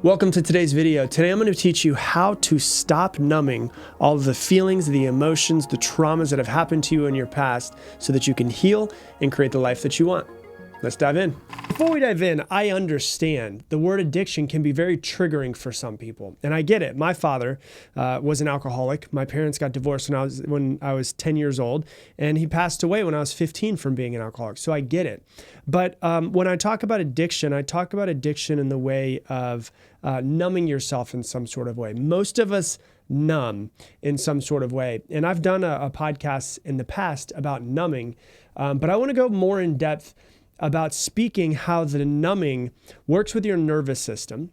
Welcome to today's video. Today I'm going to teach you how to stop numbing all of the feelings, the emotions, the traumas that have happened to you in your past so that you can heal and create the life that you want. Let's dive in. Before we dive in, I understand the word addiction can be very triggering for some people. And I get it. My father was an alcoholic. My parents got divorced when I was 10 years old, and he passed away when I was 15 from being an alcoholic. So I get it. But when I talk about addiction, I talk about addiction in the way of numbing yourself in some sort of way. Most of us numb in some sort of way. And I've done a podcast in the past about numbing, but I want to go more in depth about speaking how the numbing works with your nervous system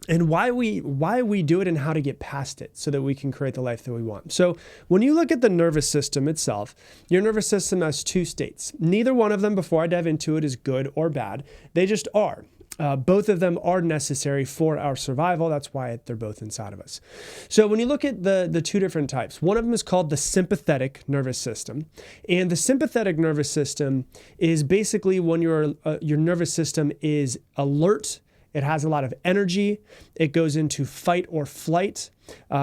and why we do it and how to get past it so that we can create the life that we want. So when you look at the nervous system itself, your nervous system has two states. Neither one of them, before I dive into it, is good or bad. They just are. Both of them are necessary for our survival. That's why they're both inside of us. So when you look at the two different types, one of them is called the sympathetic nervous system. And the sympathetic nervous system is basically when your nervous system is alert. It has a lot of energy. It goes into fight or flight.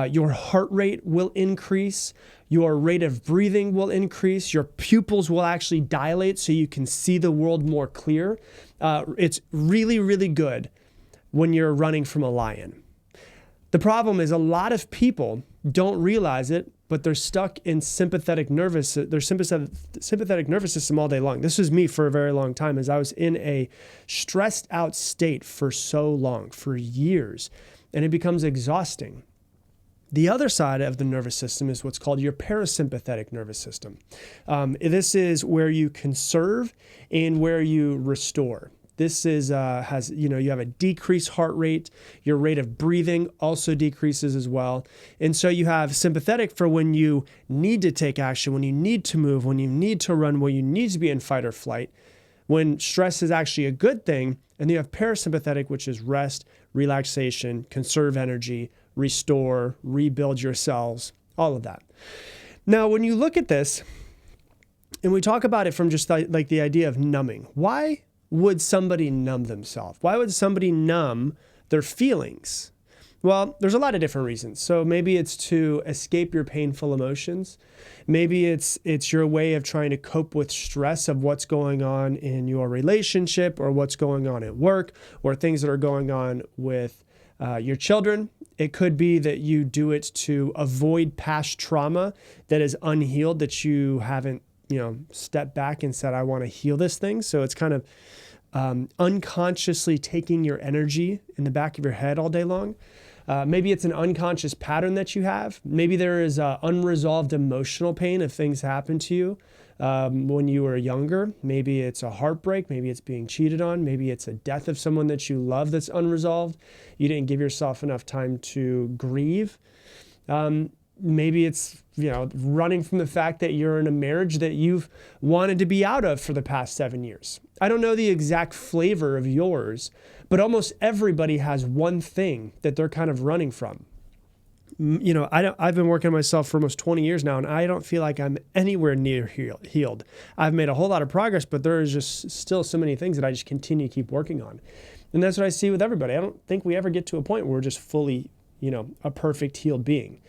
Your heart rate will increase. Your rate of breathing will increase. Your pupils will actually dilate so you can see the world more clear. It's really, really good when you're running from a lion. The problem is a lot of people don't realize it, but they're stuck in sympathetic nervous system all day long. This was me for a very long time, as I was in a stressed out state for so long, for years, and it becomes exhausting. The other side of the nervous system is what's called your parasympathetic nervous system. This is where you conserve and where you restore. This is you have a decreased heart rate. Your rate of breathing also decreases as well. And so you have sympathetic for when you need to take action, when you need to move, when you need to run, when you need to be in fight or flight, when stress is actually a good thing. And you have parasympathetic, which is rest, relaxation, conserve energy, restore, rebuild your cells, all of that. Now, when you look at this and we talk about it from just like the idea of numbing, why would somebody numb themselves? Why would somebody numb their feelings? Well, there's a lot of different reasons. So maybe it's to escape your painful emotions. Maybe it's your way of trying to cope with stress of what's going on in your relationship or what's going on at work or things that are going on with your children. It could be that you do it to avoid past trauma that is unhealed, that you haven't, stepped back and said, I want to heal this thing. So it's kind of unconsciously taking your energy in the back of your head all day long. Maybe it's an unconscious pattern that you have. Maybe there is unresolved emotional pain if things happen to you when you were younger. Maybe it's a heartbreak. Maybe it's being cheated on. Maybe it's a death of someone that you love that's unresolved. You didn't give yourself enough time to grieve. Maybe it's, running from the fact that you're in a marriage that you've wanted to be out of for the past 7 years. I don't know the exact flavor of yours, but almost everybody has one thing that they're kind of running from. I've been working on myself for almost 20 years now, and I don't feel like I'm anywhere near healed. I've made a whole lot of progress, but there is just still so many things that I just continue to keep working on. And that's what I see with everybody. I don't think we ever get to a point where we're just fully, a perfect healed being.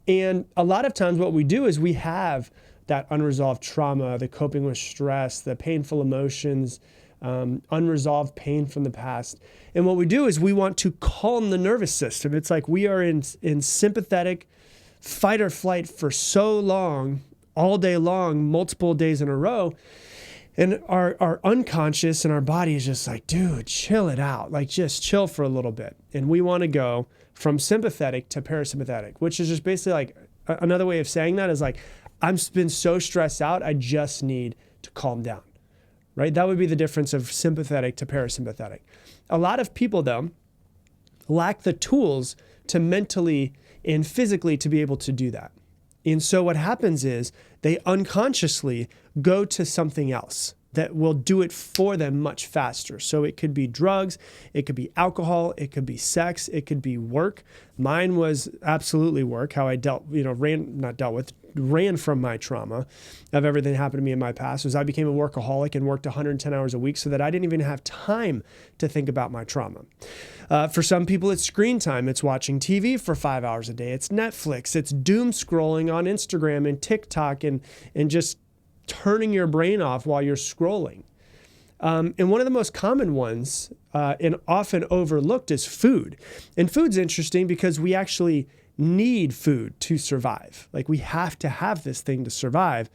And a lot of times what we do is we have that unresolved trauma, the coping with stress, the painful emotions, unresolved pain from the past. And what we do is we want to calm the nervous system. It's like we are in sympathetic fight or flight for so long, all day long, multiple days in a row. And our unconscious and our body is just like, dude, chill it out. Like, just chill for a little bit. And we want to go from sympathetic to parasympathetic, which is just basically like another way of saying that is like, I've been so stressed out, I just need to calm down, right? That would be the difference of sympathetic to parasympathetic. A lot of people, though, lack the tools to mentally and physically to be able to do that. And so what happens is they unconsciously go to something else. that will do it for them much faster. So it could be drugs, it could be alcohol, it could be sex, it could be work. Mine was absolutely work, how I ran from my trauma of everything that happened to me in my past was I became a workaholic and worked 110 hours a week so that I didn't even have time to think about my trauma. For some people, it's screen time. It's watching TV for 5 hours a day. It's Netflix. It's doom scrolling on Instagram and TikTok and just turning your brain off while you're scrolling. And one of the most common ones and often overlooked is food. And food's interesting because we actually need food to survive. Like we have to have this thing to survive.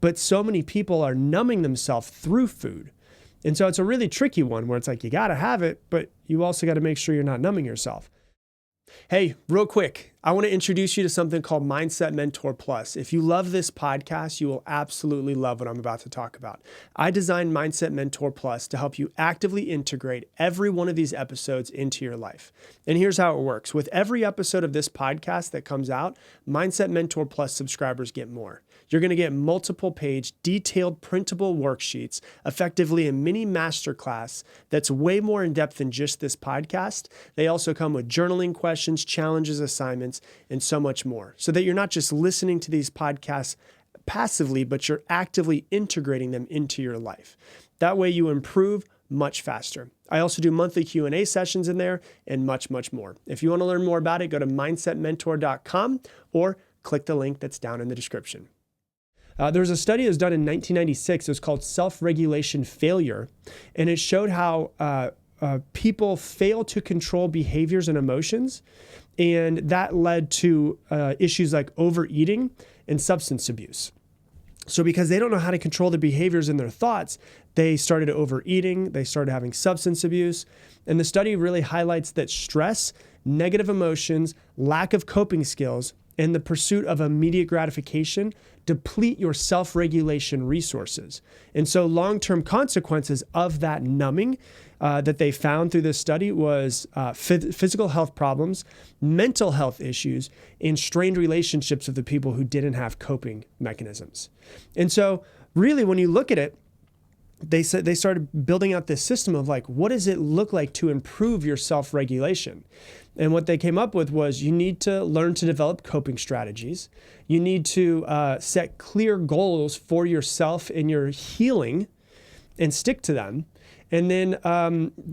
But so many people are numbing themselves through food. And so it's a really tricky one where it's like, you got to have it, but you also got to make sure you're not numbing yourself. Hey, real quick, I want to introduce you to something called Mindset Mentor Plus. If you love this podcast, you will absolutely love what I'm about to talk about. I designed Mindset Mentor Plus to help you actively integrate every one of these episodes into your life. And here's how it works. With every episode of this podcast that comes out, Mindset Mentor Plus subscribers get more. You're going to get multiple page, detailed, printable worksheets, effectively a mini masterclass that's way more in depth than just this podcast. They also come with journaling questions, challenges, assignments, and so much more. So that you're not just listening to these podcasts passively, but you're actively integrating them into your life. That way you improve much faster. I also do monthly Q&A sessions in there and much, much more. If you want to learn more about it, go to mindsetmentor.com or click the link that's down in the description. There was a study that was done in 1996. It was called Self-Regulation Failure, and it showed how people fail to control behaviors and emotions, and that led to issues like overeating and substance abuse. So because they don't know how to control their behaviors and their thoughts, they started overeating, they started having substance abuse, and the study really highlights that stress, negative emotions, lack of coping skills, and the pursuit of immediate gratification deplete your self-regulation resources. And so long-term consequences of that numbing that they found through this study was physical health problems, mental health issues, and strained relationships with the people who didn't have coping mechanisms. And so really when you look at it, they started building out this system of like, what does it look like to improve your self-regulation? And what they came up with was you need to learn to develop coping strategies. You need to set clear goals for yourself in your healing and stick to them. And then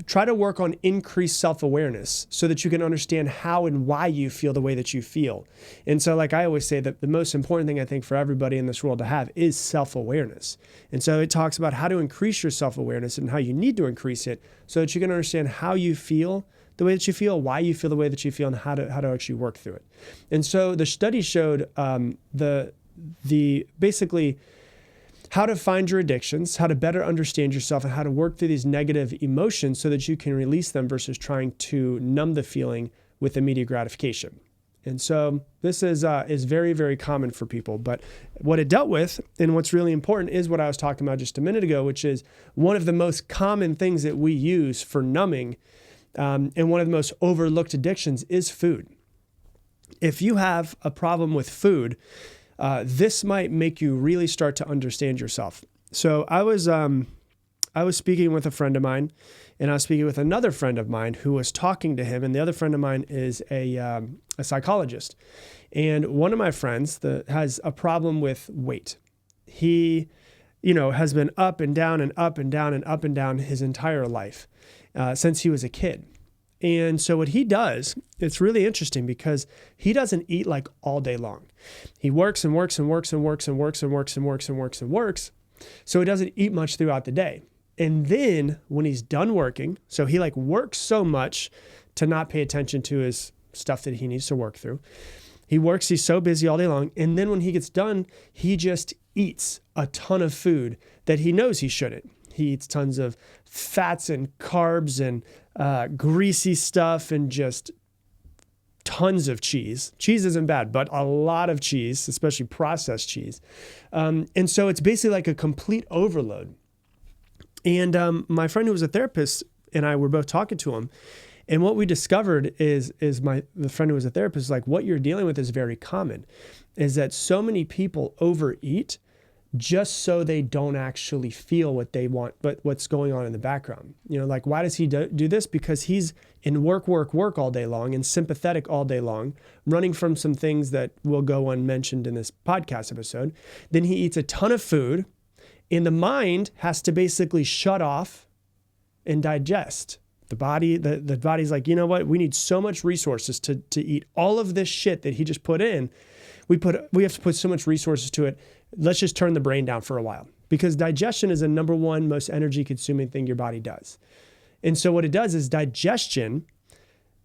try to work on increased self-awareness so that you can understand how and why you feel the way that you feel. And so like I always say that the most important thing I think for everybody in this world to have is self-awareness. And so it talks about how to increase your self-awareness and how you need to increase it so that you can understand how you feel the way that you feel, why you feel the way that you feel, and how to actually work through it. And so the study showed basically how to find your addictions, how to better understand yourself, and how to work through these negative emotions so that you can release them versus trying to numb the feeling with immediate gratification. And so this is very, very common for people. But what it dealt with and what's really important is what I was talking about just a minute ago, which is one of the most common things that we use for numbing and one of the most overlooked addictions is food. If you have a problem with food, this might make you really start to understand yourself. So I was speaking with a friend of mine, and I was speaking with another friend of mine who was talking to him, and the other friend of mine is a psychologist. And one of my friends that has a problem with weight. He, has been up and down and up and down and up and down his entire life since he was a kid. And so what he does, it's really interesting because he doesn't eat like all day long. He works and works and works and works and works and works and works and works and works. So he doesn't eat much throughout the day. And then when he's done working, so he like works so much to not pay attention to his stuff that he needs to work through. He works, he's so busy all day long. And then when he gets done, he just eats a ton of food that he knows he shouldn't. He eats tons of fats and carbs and greasy stuff and just tons of cheese. Cheese isn't bad, but a lot of cheese, especially processed cheese. And so it's basically like a complete overload. And my friend who was a therapist and I were both talking to him. And what we discovered is the friend who was a therapist, like what you're dealing with is very common, is that so many people overeat just so they don't actually feel what they want, but what's going on in the background. Like, why does he do this? Because he's in work all day long and sympathetic all day long, running from some things that will go unmentioned in this podcast episode. Then he eats a ton of food, and the mind has to basically shut off and digest. The body's like, you know what? We need so much resources to eat all of this shit that he just put in. We have to put so much resources to it. Let's just turn the brain down for a while, because digestion is the number one most energy consuming thing your body does. And so what it does is digestion,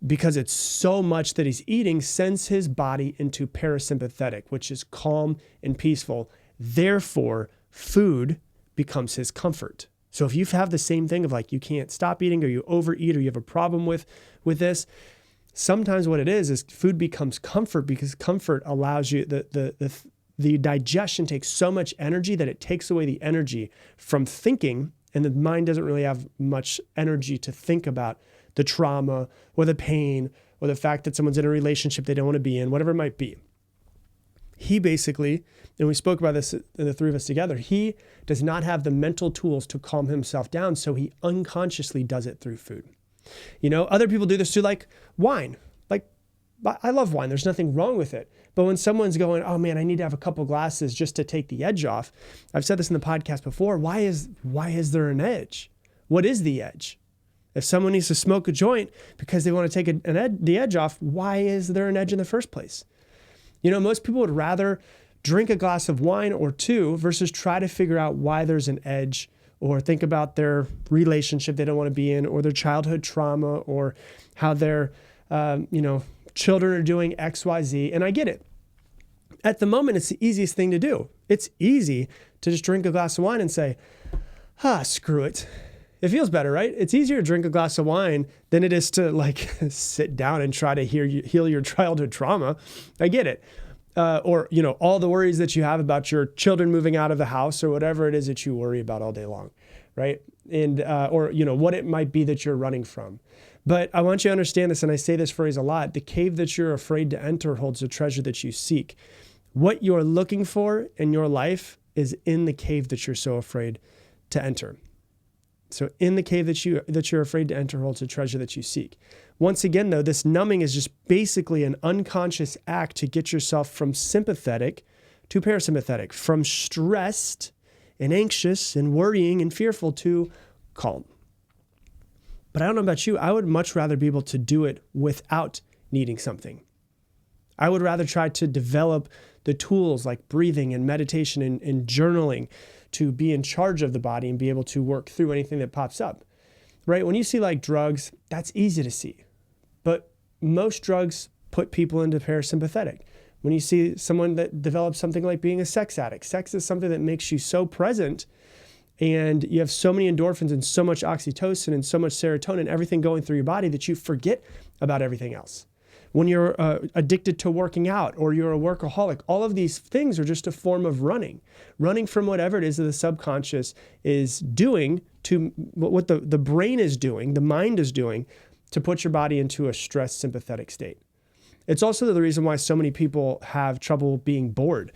because it's so much that he's eating, sends his body into parasympathetic, which is calm and peaceful. Therefore, food becomes his comfort. So if you have the same thing of like, you can't stop eating, or you overeat, or you have a problem with this, sometimes what it is food becomes comfort, because comfort allows you, the digestion takes so much energy that it takes away the energy from thinking, and the mind doesn't really have much energy to think about the trauma or the pain or the fact that someone's in a relationship they don't want to be in, whatever it might be. He basically, and we spoke about this, the three of us together, he does not have the mental tools to calm himself down, so he unconsciously does it through food. Other people do this too, like wine. Like, I love wine. There's nothing wrong with it. But when someone's going, oh man, I need to have a couple glasses just to take the edge off. I've said this in the podcast before. Why is there an edge? What is the edge? If someone needs to smoke a joint because they want to take the edge off, why is there an edge in the first place? Most people would rather drink a glass of wine or two versus try to figure out why there's an edge, or think about their relationship they don't want to be in, or their childhood trauma, or how their, children are doing X, Y, Z. And I get it. At the moment, it's the easiest thing to do. It's easy to just drink a glass of wine and say, screw it. It feels better, right? It's easier to drink a glass of wine than it is to like sit down and try to heal your childhood trauma. I get it. Or all the worries that you have about your children moving out of the house, or whatever it is that you worry about all day long, right? And, or what it might be that you're running from. But I want you to understand this, and I say this phrase a lot: the cave that you're afraid to enter holds the treasure that you seek. What you're looking for in your life is in the cave that you're so afraid to enter. So in the cave that you're afraid to enter holds the treasure that you seek. Once again, though, this numbing is just basically an unconscious act to get yourself from sympathetic to parasympathetic, from stressed and anxious and worrying and fearful to calm. But I don't know about you, I would much rather be able to do it without needing something. I would rather try to develop the tools like breathing and meditation and journaling to be in charge of the body and be able to work through anything that pops up, right? When you see like drugs, that's easy to see. But most drugs put people into parasympathetic. When you see someone that develops something like being a sex addict, sex is something that makes you so present, and you have so many endorphins and so much oxytocin and so much serotonin, everything going through your body, that you forget about everything else. When you're addicted to working out, or you're a workaholic, all of these things are just a form of running from whatever it is that the subconscious is doing, to what the brain is doing, the mind is doing, to put your body into a stressed sympathetic state. It's also the reason why so many people have trouble being bored.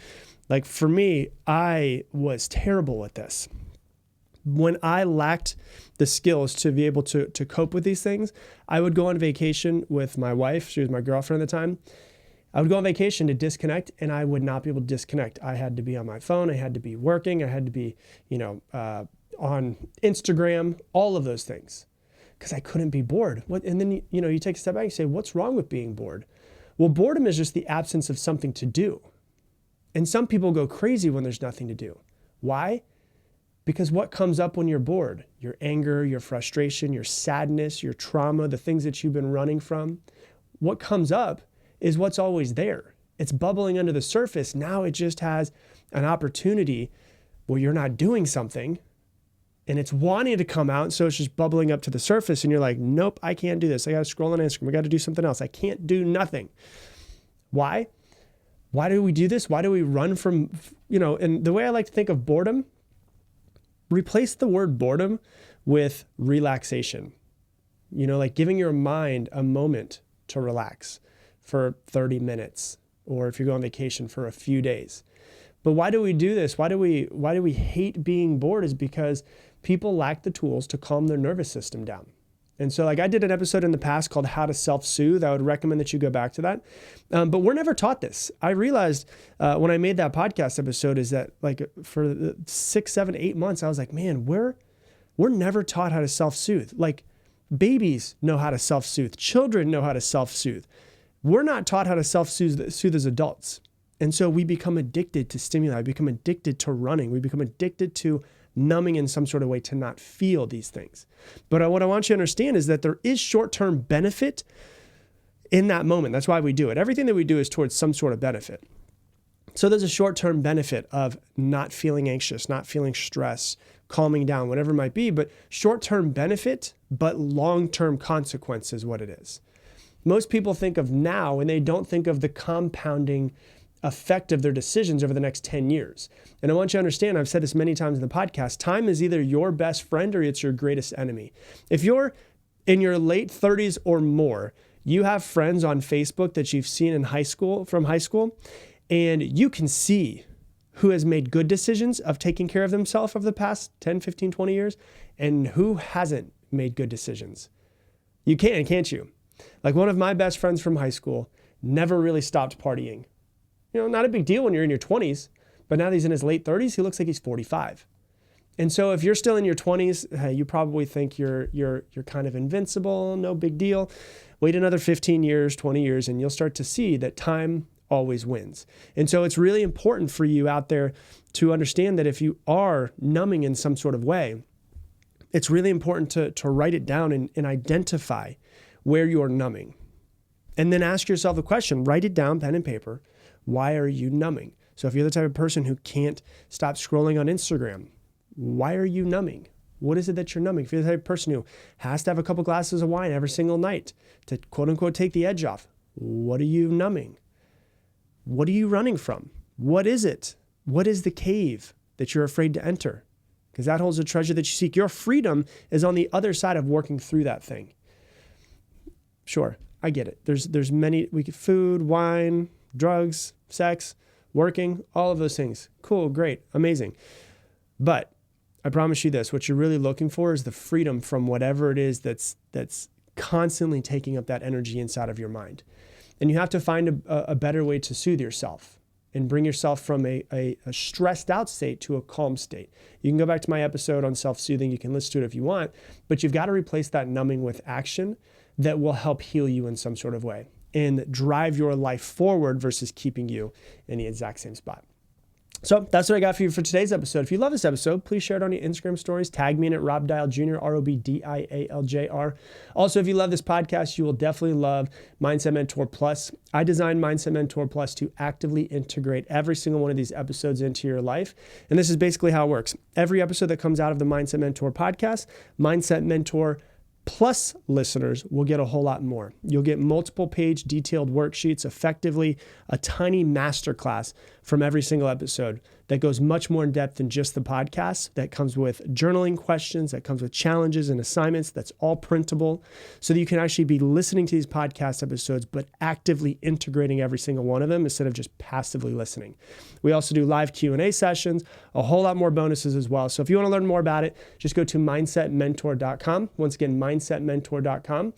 Like for me, I was terrible at this. When I lacked the skills to be able to cope with these things, I would go on vacation with my wife. She was my girlfriend at the time. I would go on vacation to disconnect, and I would not be able to disconnect. I had to be on my phone. I had to be working. I had to be, on Instagram, all of those things, because I couldn't be bored. And then, you take a step back and you say, what's wrong with being bored? Well, boredom is just the absence of something to do. And some people go crazy when there's nothing to do. Why? Because what comes up when you're bored? Your anger, your frustration, your sadness, your trauma, the things that you've been running from. What comes up is what's always there. It's bubbling under the surface. Now it just has an opportunity where you're not doing something, and it's wanting to come out, so it's just bubbling up to the surface, and you're like, nope, I can't do this. I got to scroll on Instagram. I got to do something else. I can't do nothing. Why? Why do we do this? Why do we run from, and the way I like to think of boredom, replace the word boredom with relaxation. Like giving your mind a moment to relax for 30 minutes, or if you're going on vacation for a few days. But why do we do this? Why do we hate being bored? Is because people lack the tools to calm their nervous system down. And so like I did an episode in the past called How to Self-Soothe. I would recommend that you go back to that. But we're never taught this. I realized when I made that podcast episode is that like for the 6, 7, 8 months, I was like, man, we're never taught how to self-soothe. Like babies know how to self-soothe. Children know how to self-soothe. We're not taught how to self-soothe as adults. And so we become addicted to stimuli. We become addicted to running. We become addicted to numbing in some sort of way to not feel these things. But what I want you to understand is that there is short-term benefit in that moment. That's why we do it. Everything that we do is towards some sort of benefit. So there's a short-term benefit of not feeling anxious, not feeling stress, calming down, whatever it might be, but short-term benefit, but long-term consequence is what it is. Most people think of now and they don't think of the compounding effect of their decisions over the next 10 years. And I want you to understand, I've said this many times in the podcast, time is either your best friend or it's your greatest enemy. If you're in your late 30s or more, you have friends on Facebook that you've seen in from high school, and you can see who has made good decisions of taking care of themselves over the past 10, 15, 20 years, and who hasn't made good decisions. You can, can't you? Like one of my best friends from high school never really stopped partying. You know, not a big deal when you're in your 20s, but now that he's in his late 30s, he looks like he's 45. And so if you're still in your 20s, you probably think you're kind of invincible, no big deal. Wait another 15 years, 20 years, and you'll start to see that time always wins. And so it's really important for you out there to understand that if you are numbing in some sort of way, it's really important to write it down and identify where you are numbing. And then ask yourself the question, write it down, pen and paper. Why are you numbing? So if you're the type of person who can't stop scrolling on Instagram, why are you numbing? What is it that you're numbing? If you're the type of person who has to have a couple glasses of wine every single night to quote unquote take the edge off, what are you numbing? What are you running from? What is it? What is the cave that you're afraid to enter? Because that holds the treasure that you seek. Your freedom is on the other side of working through that thing. Sure, I get it. There's many, food, wine, drugs, sex, working, all of those things. Cool, great, amazing. But I promise you this, what you're really looking for is the freedom from whatever it is that's constantly taking up that energy inside of your mind. And you have to find a better way to soothe yourself and bring yourself from a stressed out state to a calm state. You can go back to my episode on self-soothing. You can listen to it if you want, but you've got to replace that numbing with action that will help heal you in some sort of way and drive your life forward versus keeping you in the exact same spot. So that's what I got for you for today's episode. If you love this episode, please share it on your Instagram stories. Tag me in at Rob Dial Jr., ROBDIALJR. Also, if you love this podcast, you will definitely love Mindset Mentor Plus. I designed Mindset Mentor Plus to actively integrate every single one of these episodes into your life. And this is basically how it works. Every episode that comes out of the Mindset Mentor podcast, Mindset Mentor Plus listeners will get a whole lot more. You'll get multiple page detailed worksheets, effectively a tiny masterclass from every single episode that goes much more in depth than just the podcast, that comes with journaling questions, that comes with challenges and assignments, that's all printable, so that you can actually be listening to these podcast episodes, but actively integrating every single one of them instead of just passively listening. We also do live Q&A sessions, a whole lot more bonuses as well. So if you want to learn more about it, just go to mindsetmentor.com. Once again, mindsetmentor.com.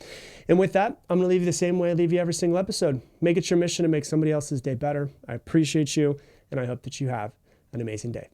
And with that, I'm going to leave you the same way I leave you every single episode. Make it your mission to make somebody else's day better. I appreciate you, and I hope that you have an amazing day.